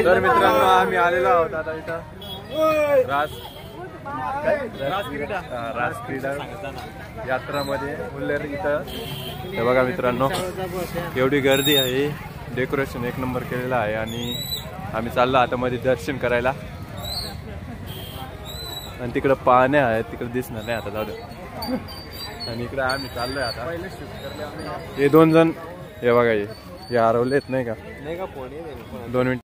तर मित्रांनो आम्ही आलेलो आहोत आता इथं रास क्रीडा यात्रामध्ये उल्लेर इथं. हे बघा मित्रांनो एवढी गर्दी आहे, डेकोरेशन एक नंबर केलेलं आहे आणि आम्ही चाललो आता मध्ये दर्शन करायला. आणि तिकडं पाण्या आहेत, तिकडे दिसणार नाही आता, जाऊ दे. आणि इकडे आम्ही चाललोय आता. हे दोन जण हे बघा हे हरवलेत नाही का, 2 मिनिट.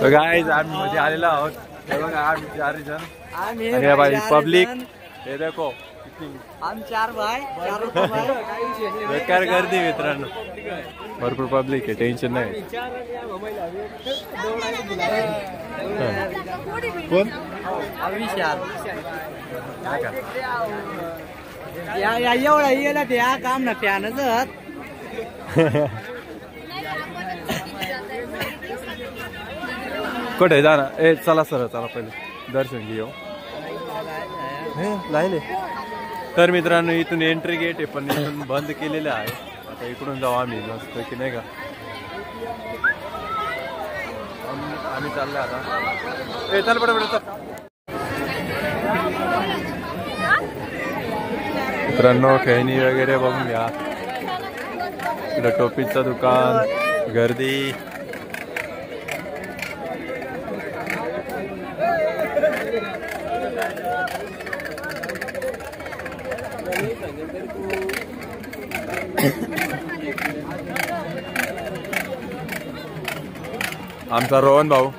तर गाईज आम्ही मध्ये आलेलो आहोत. हे बघा आम्ही 4 जण आणि भाई पब्लिक हे देखो हम 4 भाई बेकार गर्दी मित्रांनो, भरपूर पब्लिक आहे, टेन्शन नाही. कोण एवढा येला त्या काम ना त्यानंच कुठे जाणार. ए चला सर चला पहिले दर्शन घेऊ. लायले. तर मित्रांनो इथून एंट्री गेट आहे पण इथून बंद केलेलं आहे. आता इकडून जाऊ आम्ही मस्त की नाही का. आम्ही चाललोय आता. ए चल पडपड चल. मित्रांनो खेळणी वगैरे बघून घ्या. इकडं टोपीचं दुकान, गर्दी. आमचा रोहन भाऊ.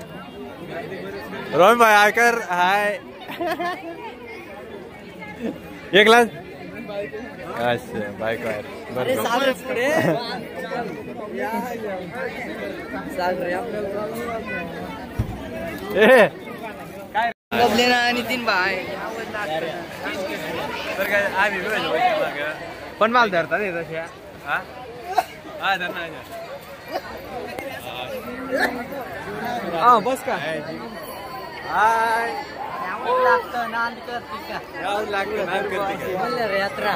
रोहन भाई आयकर हाय. एक ग्लास. अच्छा बाईक आहे. नितीन भाई तर काय आम्ही पण माल धरतात हे तशा. हा धरणार बस का हाय. लागतं नांद करते का यात्रा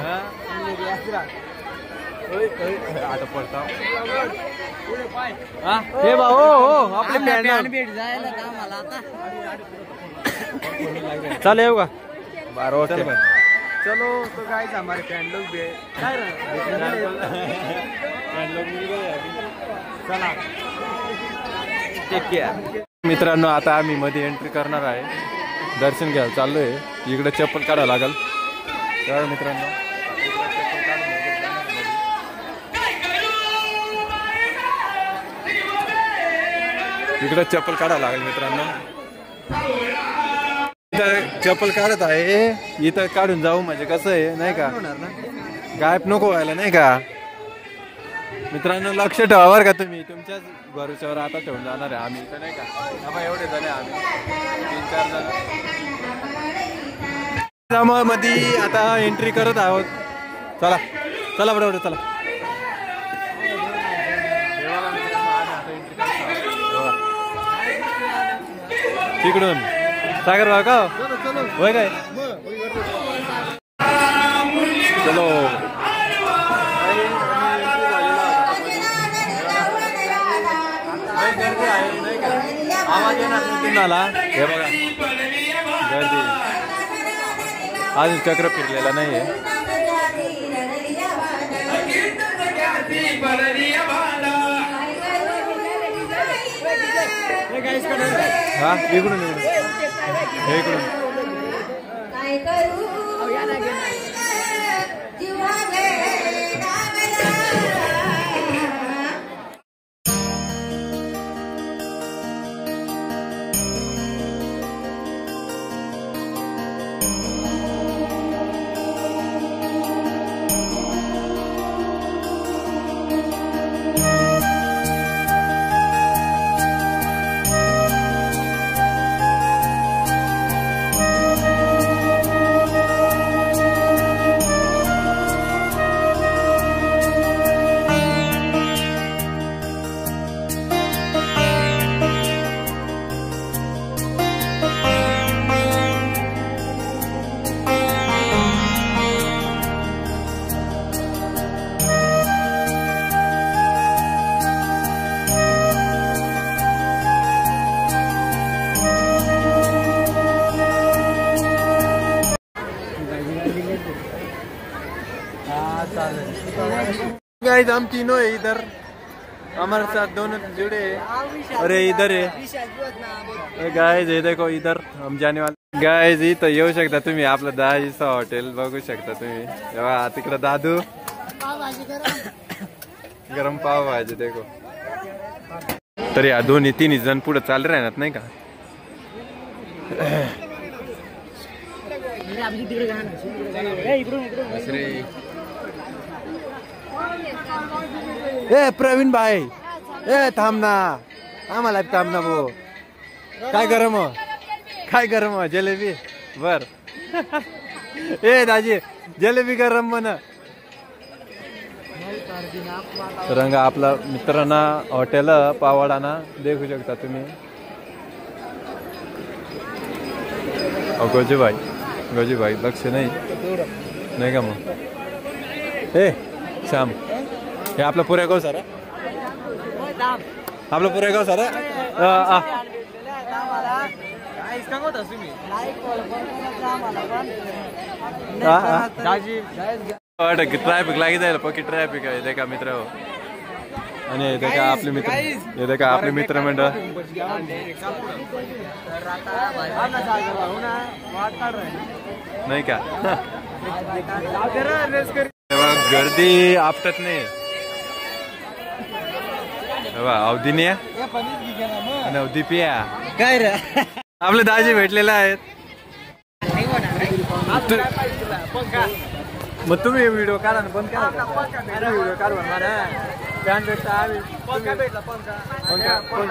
आता पडता. हे भाऊ हो आपले भेट जायला का मला आता चालेल येऊ का. 12 ओके चलो तो गाइस हमारे फ्रेंड लोग भी चला टेक केअर. मित्रांनो आता आम्ही मध्ये एंट्री करणार आहे, दर्शन घ्यायला चाललोय. इकडे चप्पल काढावं लागल. तर मित्रांनो इकडे चप्पल काढावं लागेल मित्रांनो. चप्पल काढत आहे इथं काढून जाऊ म्हणजे कसं आहे नाही का, गायब नको व्हायला नाही का. मित्रांनो लक्ष ठेवा बरं का तुम्ही, तुमच्याच भरोश्यावर आता ठेवून जाणार आहे आम्ही इथं नाही का. बाबा एवढे जण आहे आम्ही 3-4 जण मध्ये आता एंट्री करत आहोत. चला चला बरोबर चला. तिकडून सागर भाऊ का होय काय. चलो आवाज येणार तुम्हाला. हे बघा गर्दी अजून चक्र फिरलेला नाहीये. हा इकडून इकडून गाइस हम तीनों है इधर, हमारे साथ दोनों जुड़े हैं। अरे इधर है गाइस, ये देखो इधर हम जाने वाले गाइस। इथं येऊ शकता तुम्ही, आपलं दाजीचं हॉटेल बघू शकता तुम्ही। तेव्हा तिकडे दादू गरम पाव भाजी देखो। तर या दोन्ही तिन्ही जण पुढे चालले राहणार नाही का। ए प्रवीण भाई, ए थांब ना, आम्हाला थांब ना भाऊ। काय गरम हो, काय गरम हो? जलेबी बर। ए दाजी जलेबी गरम म्हणा। रंग आपला मित्रांना हॉटेल पावडाना देखू शकता तुम्ही। गोजी भाई लक्ष नाही का मग। ए श्याम, हे आपलं पुऱ्या गाव सारा, आपलं पुऱ्या गाव सारा ट्रॅफिक लागी जाईल पक्की ट्रॅफिक आहे। देखा मित्र हो, आणि हे देखा आपले मित्र, हे देखा आपले मित्र मंडळ नाही का। गर्दी आपटत नाही अवधी नाही अवधी पिया काय रे। आपले दाजी भेटलेले आहेत। मग तुम्ही व्हिडिओ काढा ना, बंद करा व्हिडिओ काढ म्हणणार फॅन भेटला पंखा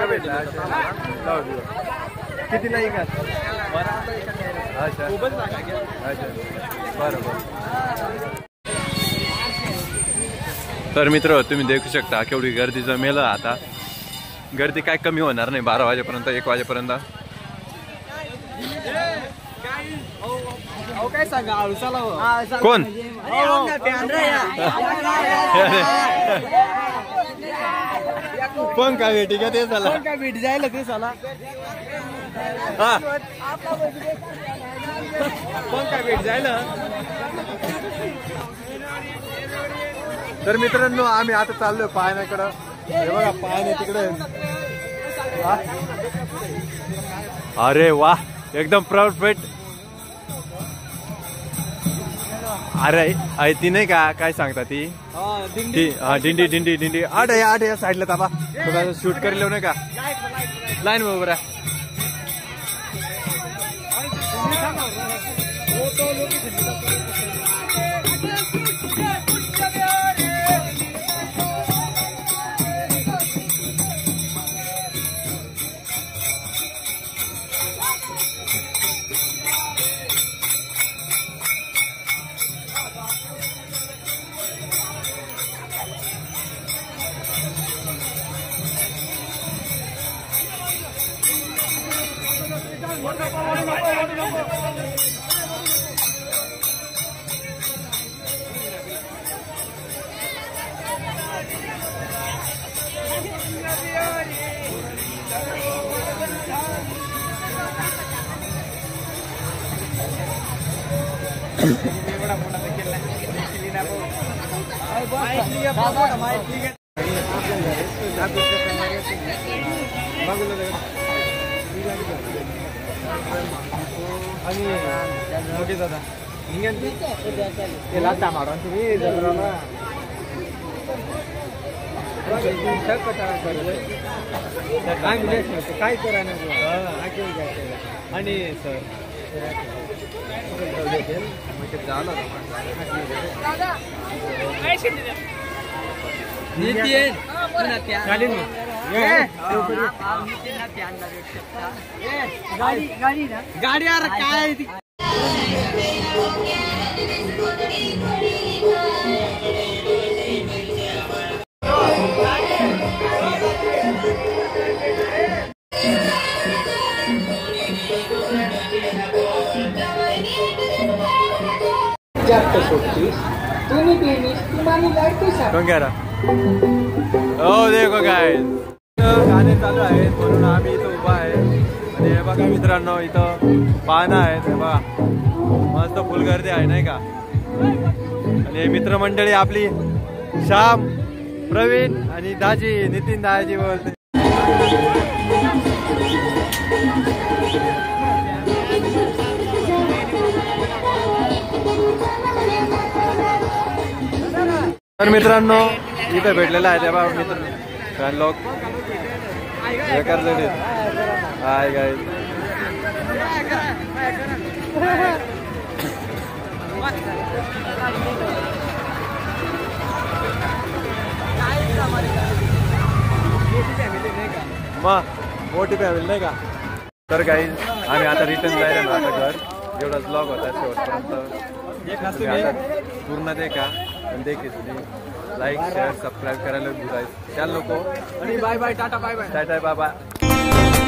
भेटला किती नाही का। अच्छा बरोबर। तर मित्र तुम्ही देखू शकता केवढी गर्दी जमेल। आता गर्दी काय कमी होणार नाही 12 वाजेपर्यंत 1 वाजेपर्यंत। काय सांगा कोण पंखा भेटी का ते झाला, पंखा भेट जायला ते झाला। पंखा भेट जायला। तर मित्रांनो आम्ही आता चाललोय पाहण्याकडं। हे बघा पाहणे तिकडे। अरे वा एकदम परफेक्ट। अरे ती नाही का, काय सांगता ती दिंडी आठ या साईडला ताबा थोडा शूट करेल नाही का लाईन बरोबर आहे। काय करा आणि सर गाडी यार काय हो देखो गाइस गाणे चालू आहेत म्हणून आम्ही इथं उभा आहे। आणि हे बघा मित्रांनो इथं पाहणं आहे, हे बघा मस्त फुल गर्दी आहे नाही का। आणि मित्रमंडळी आपली श्याम, प्रवीण आणि दाजी, नितीन दाजी बोलते. तर मित्रांनो इथे भेटलेला आहे तेव्हा मित्र लोक हाय गाय. मग मोठी फॅमिली नाही का. तर काही आम्ही आता रिटर्न जायला ना आता घर. एवढाच ब्लॉग होता शेवटपर्यंत पूर्ण देखा आणि देखील लाईक शेअर सबस्क्राईब करायला भुलायचं. त्या लोक आणि bye bye tata bye bye tata bye bye.